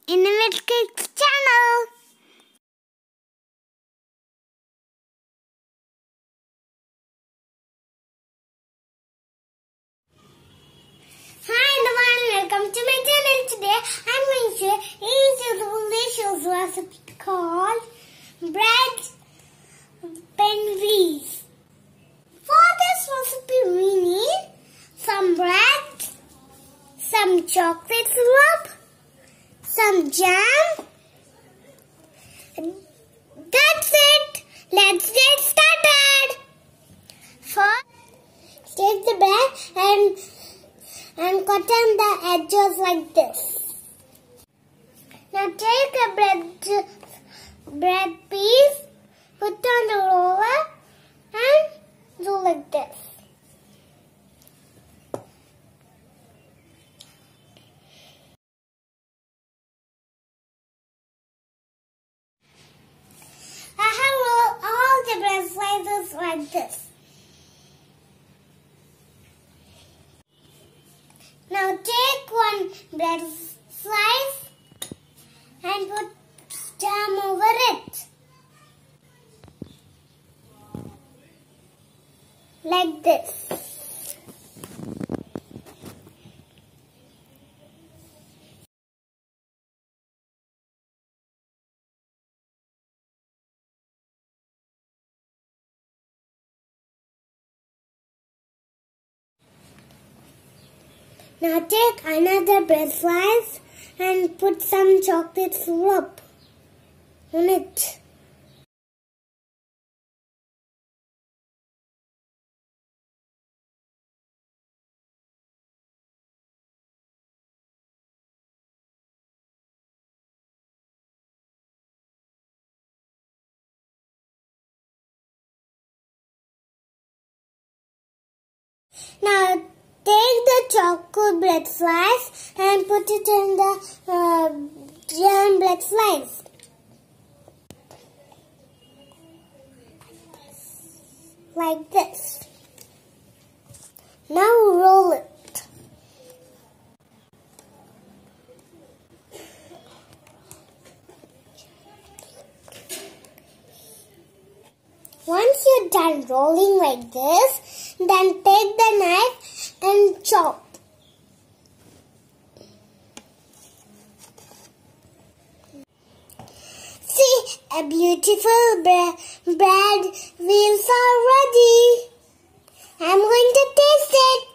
Innovative Kids channel. Hi everyone, welcome to my channel. Today I'm going to share a delicious recipe called bread penguins. For this recipe we need some bread, some chocolate syrup, some jam. That's it. Let's get started. First, take the bread and cut on the edges like this. Now take a bread piece, put on the roller and do like this. I have rolled all the bread slices like this. Now take one bread slice and put jam over it. Like this. Now take another bread slice and put some chocolate syrup on it. Now take the chocolate bread slice and put it in the jam bread slice. Like this. Now roll it. Once you're done rolling like this, then take the knife and chop. See, a beautiful bread wheels are ready. I'm going to taste it.